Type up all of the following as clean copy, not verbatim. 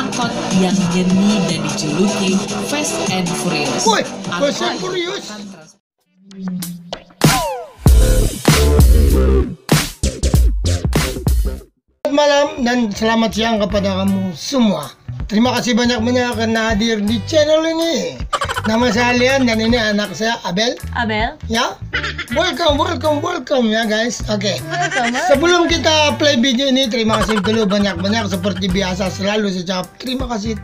angkot yang nyeni dan dijuluki Fast and Furious. Woi, Fast and Furious. Selamat malam dan selamat siang kepada kamu semua. Terima kasih banyak-banyak karena hadir di channel ini. Nama saya Lian dan ini anak saya Abel. Ya, welcome ya guys. Oke. Sebelum kita play video ini, terima kasih dulu banyak-banyak seperti biasa selalu saya jawab terima kasih.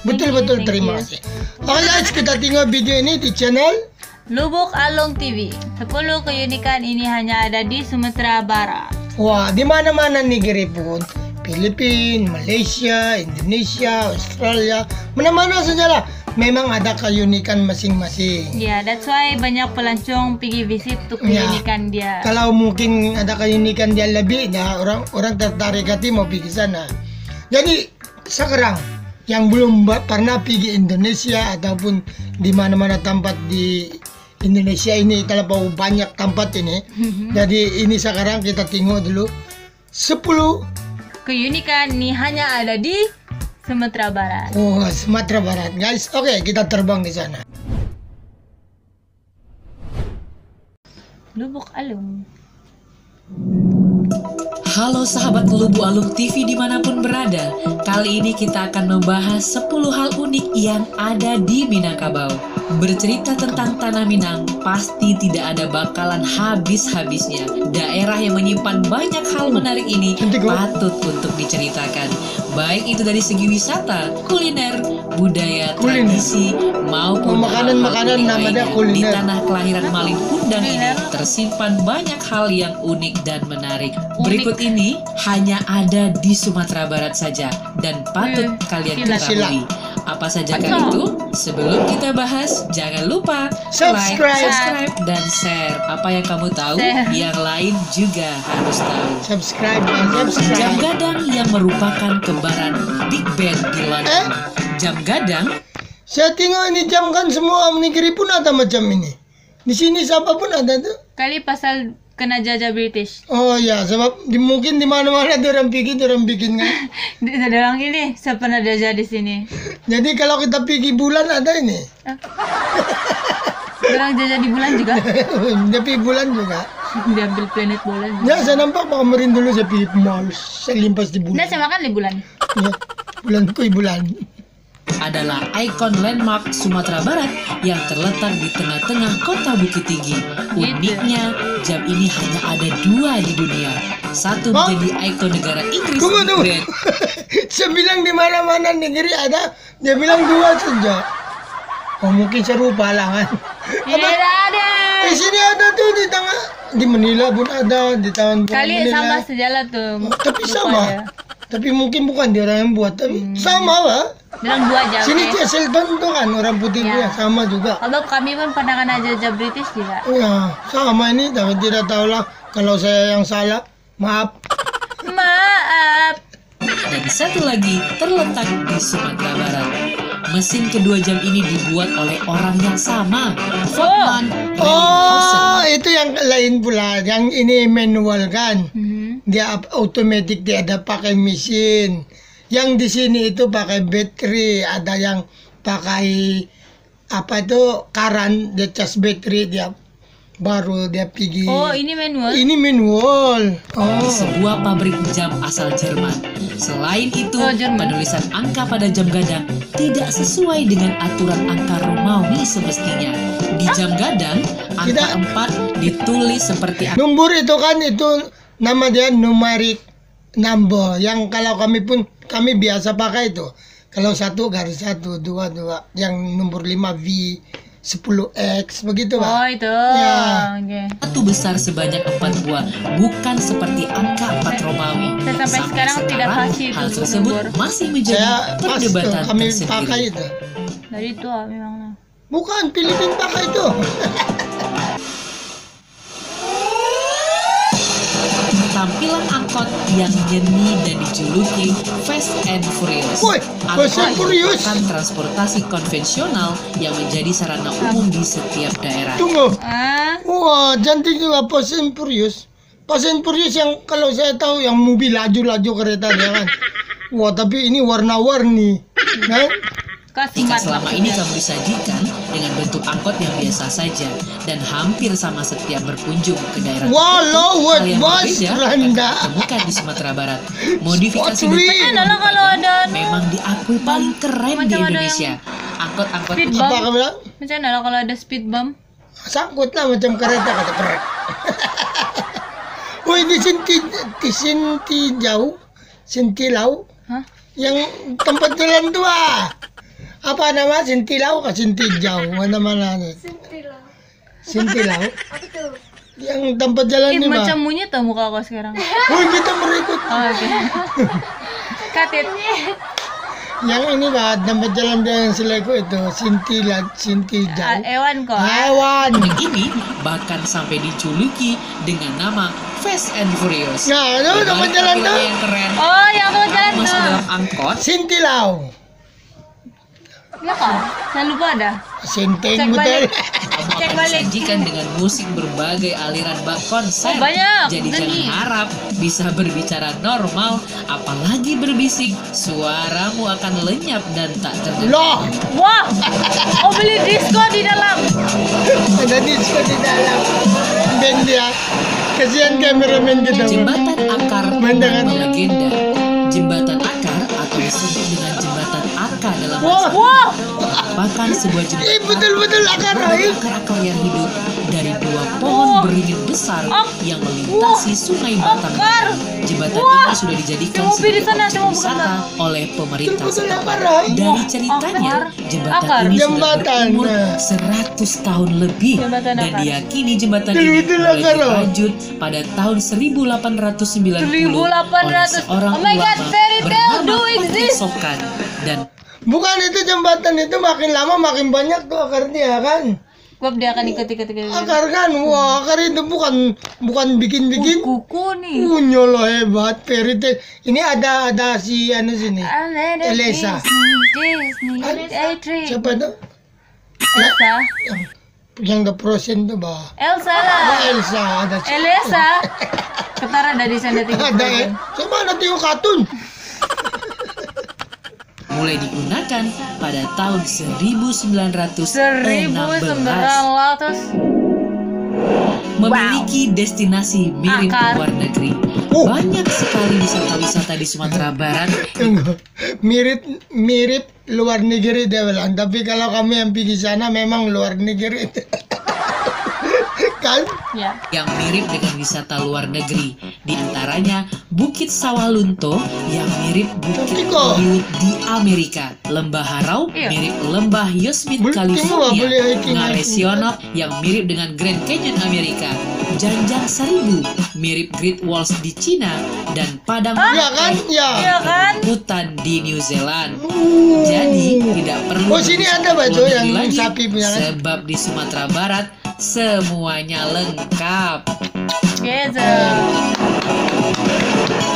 Betul terima kasih. Oke guys, kita tengok video ini di channel Lubuk Alung TV. 10 keunikan ini hanya ada di Sumatera Barat. Wah, di mana-mana negeri pun, Filipina, Malaysia, Indonesia, Australia, mana-mana sajalah. Memang ada keunikan masing-masing. Ya, that's why banyak pelancong pergi visit untuk keunikan dia. Kalau mungkin ada keunikan dia lebih, ya orang tertarik hati mau pergi sana. Jadi sekarang yang belum pernah pergi Indonesia ataupun di mana-mana tempat di Indonesia ini, kalau banyak tempat ini. Jadi ini sekarang kita tengok dulu 10 keunikan ini hanya ada di Sumatera Barat. Oh, Sumatera Barat, guys. Oke, kita terbang di sana. Lubuk Alung. Halo sahabat Lubuk Alung TV dimanapun berada. Kali ini kita akan membahas 10 hal unik yang ada di Minangkabau. Bercerita tentang tanah Minang, pasti tidak ada bakalan habis-habisnya. Daerah yang menyimpan banyak hal menarik ini patut untuk diceritakan. Baik itu dari segi wisata, kuliner, budaya, tradisi, maupun makanan namanya kuliner. Di tanah kelahiran Malin Kundang ini tersimpan banyak hal yang unik dan menarik. Berikut ini hanya ada di Sumatera Barat saja dan patut kalian ketahui. Apa saja itu? Sebelum kita bahas, jangan lupa subscribe dan share. Apa yang kamu tahu, yang lain juga harus tahu. Subscribe. Jam gadang yang merupakan kembaran Big Ben di London. Jam gadang? Saya tengok ini jam kan semua negeri pun ada macam ini. Di sini siapa pun ada tuh. Kali pasal kena jajah British. Oh ya, sebab mungkin di mana-mana orang bikin kan. Orang ini saya pernah jajah di sini. Jadi kalau kita pergi bulan ada ini. Orang jajah di bulan juga. Dia pergi bulan juga. Diambil planet bulan. Ya, saya nampak Pak kemarin dulu saya pergi mall, saya limpas di bulan. Nah, saya makan di bulan. Ya, bulan. Adalah ikon landmark Sumatera Barat yang terletak di tengah-tengah kota Bukit Tinggi. Uniknya, jam ini hanya ada 2 di dunia. Satu menjadi ikon negara Inggris. Tunggu. Saya bilang di mana-mana negeri ada, dia bilang 2 saja. Oh, mungkin serupa lah kan. Tidak ada. Di sini ada tuh di tengah, di Manila pun ada, di tahun kali sama sejalan tuh. Tapi sama. Tapi mungkin bukan dia orang yang buat, tapi sama lah. Bilang 2 jam. Sini Chesterton tuh kan orang putih ya. Sama juga. Kalau kami pun pernah kena jajah British juga. Ya, sama ini, tapi tidak tahu lah. Kalau saya yang salah, maaf. Dan satu lagi terletak di Sumatera Barat. Mesin kedua jam ini dibuat oleh orang yang sama, Fortman Oh, itu yang lain pula. Yang ini manual kan. Dia automatic, dia ada pakai mesin. Yang di sini itu pakai baterai, ada yang pakai apa itu karan, dia cas baterai, dia baru dia pergi. Oh, ini manual. Ini manual. Di sebuah pabrik jam asal Jerman. Selain itu, penulisan angka pada jam gadang tidak sesuai dengan aturan angka Romawi semestinya. Di jam gadang, angka 4 ditulis seperti nomor itu kan, itu nama dia numeric number. Yang kalau kami biasa pakai itu. Kalau 1 garis 1, 2, 2. Yang nomor 5 V, 10X, begitu Pak. Oh, itu. Ya. Satu besar sebanyak 4 buah, bukan seperti angka 4 Romawi. Sampai sekarang tidak pasti hal tersebut masih menjadi perdebatan kami tersendiri. pakai itu. Dari itu memang. Bukan, Filipina pakai itu. Tampilan angkot yang nyeni dan dijuluki Fast and Furious. Fast and Furious merupakan transportasi konvensional yang menjadi sarana umum di setiap daerah. Tunggu. Wah, cantik juga Fast and Furious. Fast and Furious yang kalau saya tahu yang mobil laju-laju kereta dia kan. Wah, tapi ini warna-warni. Nah, Jika selama ini kamu disajikan dengan bentuk angkot yang biasa saja dan hampir sama setiap berkunjung ke daerah walau hal yang bos berbeda akan Randa. ditemukan di Sumatera Barat. Modifikasi Spotri. bentuk Enak kalau ada memang diakui paling keren di Macam ada Indonesia. Angkot-angkot speed Apa bump. kamu bilang? Macam mana kalau ada speed bump? Sangkut lah macam kereta kata keren. Woi, di Sinti jauh, Sintilau, Hah? yang tempat jalan tua. Apa nama Sintilau ke Sintijau? Mana-mana nih. Sintilau. Apa tuh? Yang tempat jalan ini mah. Macam monyet tau muka kau sekarang. Woi, kita berikut. Oh, oke. Katit. Yang ini mah tempat jalan yang seleku itu Sintijau. Ewan kok. Hewan. unik ini bahkan sampai dijuluki dengan nama Fast and Furious. Nah, itu tempat Berbalik jalan tampilannya tuh. yang keren. Oh, yang kau jalan Masuk tuh. dalam angkot, Sintilau. Ya kan? Saya lupa ada. Sinteng Cek betul. balik. kamu Cek akan balik. disajikan dengan musik berbagai aliran bak konser. Oh, banyak. Jadi Nani. jangan harap bisa berbicara normal, apalagi berbisik. Suaramu akan lenyap dan tak terdengar. Loh, Wah. Oh, beli disco di dalam. ada disco di dalam. Band dia. Kasihan kameramen kita. Jembatan Akar Mendengar. melegenda. Jembatan Akar atau disebut dengan jembatan Aka dalam Wah, Wah. merupakan sebuah jembatan betul-betul akar dari air. akar-akar yang hidup dari dua pohon beringin besar yang melintasi sungai Batang. Akar. Jembatan Wah. ini sudah dijadikan Saya mau pilih sebagai sana, objek saya mau wisata bukan. oleh pemerintah Betul-betul setempat. akar air. Dari ceritanya, Akar. jembatan Akar. ini sudah Jembatan, berumur nah. 100 tahun lebih Jembatan dan akar. diyakini jembatan ini Betul-betul mulai akar, loh. dirajut pada tahun 1890 oleh 1800. seorang Oh my God, ulama fairy tale bernama do Patrik exist. Sokan dan Bukan itu jembatan itu makin lama makin banyak tuh akarnya kan. Gua dia akan ikut-ikut. Akar kan, wah akar itu bukan bikin-bikin. Kuku nih. Nyolo hebat, fairy tale. Ini ada si anu sini. Elsa. Disney. Siapa tuh? Elsa. Yang The Frozen tuh bah. Elsa Oh, lah. Elsa ada. Elsa. Ketara dari sana tinggal. Ada. Coba ada tengok kartun. mulai digunakan pada tahun 1916. 1900. Memiliki destinasi mirip Akar. luar negeri. Oh. Banyak sekali wisata-wisata di Sumatera Barat. Tunggu. Mirip luar negeri dia bilang. Tapi kalau kami yang pergi sana memang luar negeri. Kan? Ya. yang mirip dengan wisata luar negeri. Di antaranya Bukit Sawalunto yang mirip Bukit Tiko. Hollywood di Amerika, Lembah Harau Iya. mirip Lembah Yosemite Boleh tengok, California, boleh hiking. Ngaresionok yang mirip dengan Grand Canyon Amerika, Janjang Seribu mirip Great Walls di Cina, dan Padang Ya kan? Ya. Iya kan? hutan di New Zealand. Jadi tidak perlu Oh, sini ada, Pak, berbisik yang lagi, sapi punya kan? sebab di Sumatera Barat semuanya lengkap. Gitu.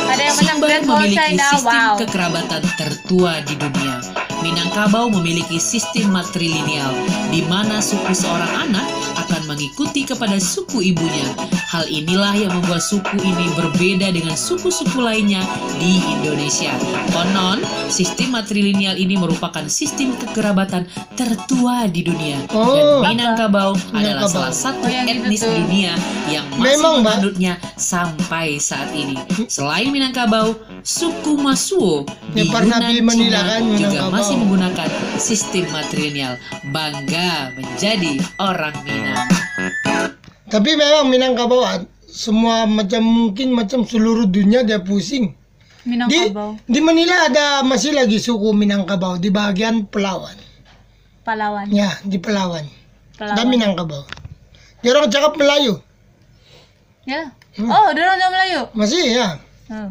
Ada yang macam Sumbar Great Wall memiliki China. sistem Wow. kekerabatan tertua di dunia. Minangkabau memiliki sistem matrilineal, di mana suku seorang anak akan mengikuti kepada suku ibunya. Hal inilah yang membuat suku ini berbeda dengan suku-suku lainnya di Indonesia. Konon, sistem matrilineal ini merupakan sistem kekerabatan tertua di dunia. Oh. Dan Minangkabau adalah Minangkabau. salah satu Oh, yang gitu etnis tuh. di dunia yang masih Memang, Mbak. menganutnya sampai saat ini. Selain Minangkabau, suku Masuo di Yang pernah Yunan, Manila Cina kan, juga Minangkabau. masih menggunakan sistem matrilineal. Bangga menjadi orang Minang. Tapi memang Minangkabau semua mungkin seluruh dunia dia pusing. Minangkabau. Di Manila ada masih lagi suku Minangkabau di bagian Palawan. Pahlawan. Ya, di Palawan. Dan Pahlawan. Minangkabau. Dia orang cakap Melayu. Ya. Oh, dia orang Melayu. Masih ya. Oh.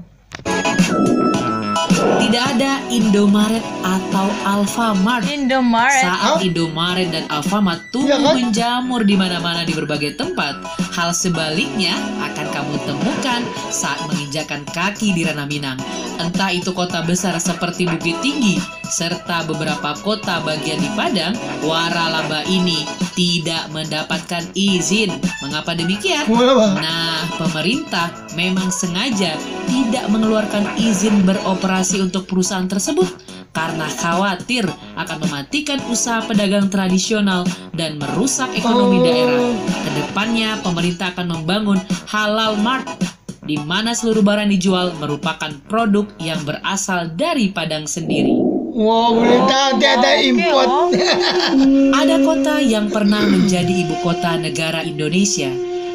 Tidak ada Indomaret atau Alfamart. Indomaret. Saat Indomaret dan Alfamart tumbuh Iya kan? menjamur di mana-mana di berbagai tempat, Hal sebaliknya akan kamu temukan saat menginjakan kaki di Ranah Minang. Entah itu kota besar seperti Bukit Tinggi, serta beberapa kota bagian di Padang, waralaba ini tidak mendapatkan izin. Mengapa demikian? Nah, pemerintah memang sengaja tidak mengeluarkan izin beroperasi untuk perusahaan tersebut karena khawatir akan mematikan usaha pedagang tradisional dan merusak ekonomi daerah. Kedepannya, pemerintah akan membangun Halal Mart, di mana seluruh barang dijual merupakan produk yang berasal dari Padang sendiri. Wow, ada import. Ada kota yang pernah menjadi ibu kota negara Indonesia.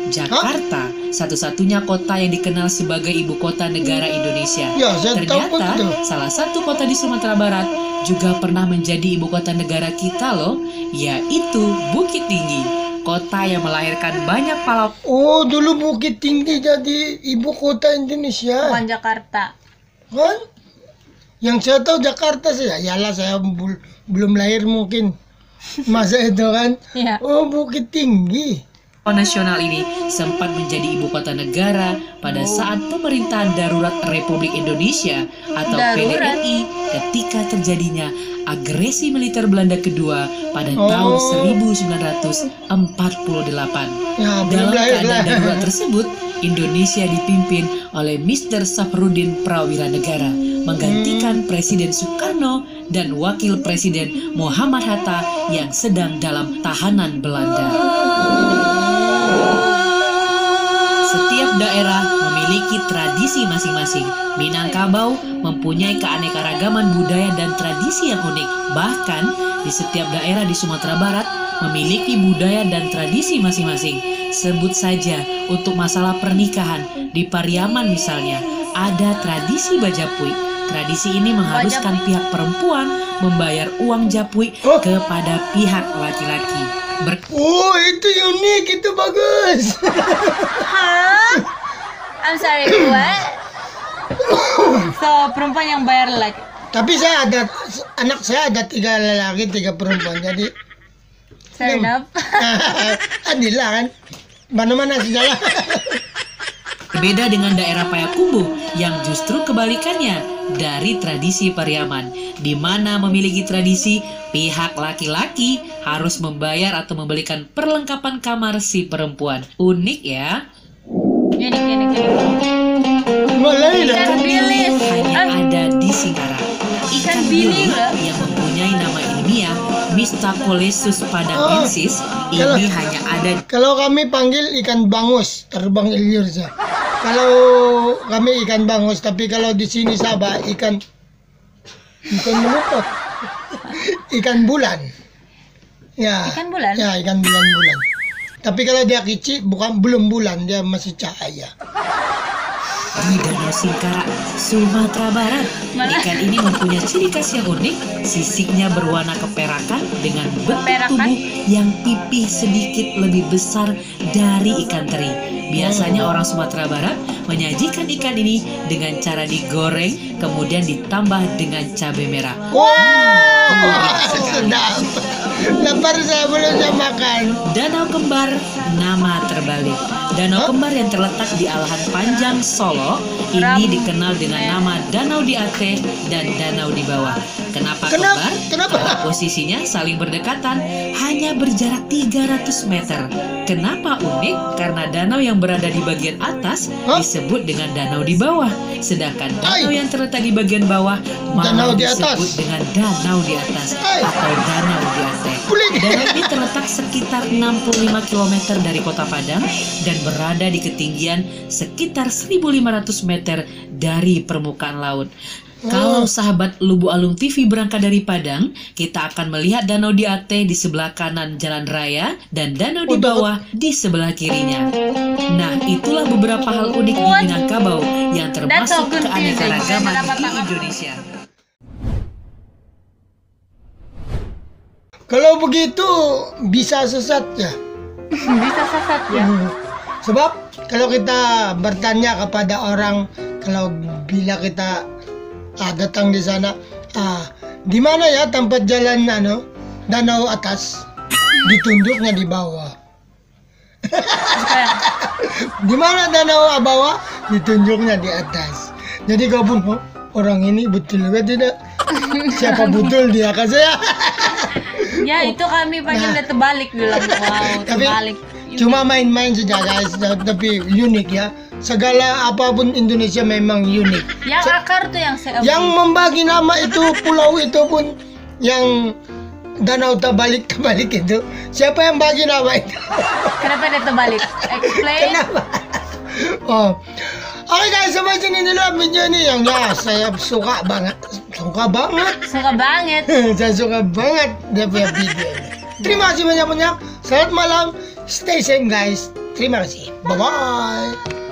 Jakarta, satu-satunya kota yang dikenal sebagai ibu kota negara Indonesia. Ya, saya tahu Ternyata, itu. salah satu kota di Sumatera Barat juga pernah menjadi ibu kota negara kita loh, yaitu Bukit Tinggi. Kota yang melahirkan banyak pahlawan. Oh, dulu Bukit Tinggi jadi ibu kota Indonesia. Bukan Jakarta. Kan? Yang saya tahu Jakarta sih. Yalah, saya belum lahir mungkin. Masa itu kan? Iya. Oh, Bukit Tinggi. nasional ini sempat menjadi ibu kota negara pada saat pemerintahan darurat Republik Indonesia atau PDRI ketika terjadinya agresi militer Belanda kedua pada tahun 1948. Dalam keadaan darurat tersebut, Indonesia dipimpin oleh Mr. Safrudin Prawira Negara, menggantikan Presiden Soekarno dan Wakil Presiden Muhammad Hatta yang sedang dalam tahanan Belanda. Setiap daerah memiliki tradisi masing-masing. Minangkabau mempunyai keanekaragaman budaya dan tradisi yang unik. Bahkan di setiap daerah di Sumatera Barat memiliki budaya dan tradisi masing-masing. Sebut saja untuk masalah pernikahan, di Pariaman misalnya ada tradisi bajapui. Tradisi ini mengharuskan pihak perempuan membayar uang japui kepada pihak laki-laki. Oh, itu unik, itu bagus. Hah? I'm sorry, what? So, perempuan yang bayar laki. Tapi anak saya ada 3 lelaki, 3 perempuan. Jadi Fair enough. adil lah kan. Mana-mana segala. Berbeda dengan daerah Payakumbuh yang justru kebalikannya dari tradisi Pariaman, di mana memiliki tradisi pihak laki-laki harus membayar atau membelikan perlengkapan kamar si perempuan. Unik ya? Unik. Ikan bilis hanya ada di Singkarak. Ikan bilis yang mempunyai nama ilmiah Mistacolesus padangensis ini hanya ada. Kalau kami panggil ikan bangus, terbang liur saja. Kalau kami ikan bangus, tapi kalau di sini Sabah ikan melupot. Ikan bulan. Ya. Ikan bulan? Ya, ikan bulan. Tapi kalau dia kecil belum bulan, dia masih cahaya. Di Danau Singkarak, Sumatera Barat, ikan ini mempunyai ciri khas yang unik. Sisiknya berwarna keperakan dengan bentuk tubuh yang pipih sedikit lebih besar dari ikan teri. Biasanya orang Sumatera Barat menyajikan ikan ini dengan cara digoreng, kemudian ditambah dengan cabai merah. Wah, sedap. Lapar saya belum makan. Danau Kembar, nama terbalik. Danau Kembar yang terletak di Alahan Panjang, Solo, ini dikenal dengan nama Danau di Aceh dan Danau di Bawah. Kenapa kembar? Karena posisinya saling berdekatan, hanya berjarak 300 meter. Kenapa unik? Karena danau yang berada di bagian atas disebut dengan danau di bawah, sedangkan danau yang terletak di bagian bawah malah disebut dengan danau di atas atau danau di Aceh. Danau ini terletak sekitar 65 km dari kota Padang dan berada di ketinggian sekitar 1.500 meter dari permukaan laut. Kalau sahabat Lubu Alung TV berangkat dari Padang, kita akan melihat danau di Aceh di sebelah kanan jalan raya dan danau di bawah di sebelah kirinya. Nah, itulah beberapa hal unik di Minangkabau yang termasuk keanekaragaman di Indonesia. Kalau begitu bisa sesat ya? Bisa sesat ya? Sebab kalau kita bertanya kepada orang, kalau bila kita datang di sana, di mana ya tempat jalan danau atas? Ditunjuknya di bawah. Di mana Danau Abawa? Ditunjuknya di atas. Jadi kau pun, oh, orang ini betul juga tidak? Siapa betul dia kan saya? Ya itu kami panggil dia terbalik bilang. Wow, Tapi terbalik. cuma main-main saja guys, tapi unik ya. Segala apapun Indonesia memang unik. Yang akar tuh yang saya Yang membagi nama itu pulau itu pun yang danau terbalik itu. Siapa yang bagi nama itu? Kenapa dia terbalik? Explain. Kenapa? Oh. Oke guys, sampai sini dulu video ini yang ya saya suka banget. Suka banget. Saya suka banget dia punya video ini. Terima kasih banyak-banyak. Selamat malam. Stay safe guys. Terima kasih. Bye-bye.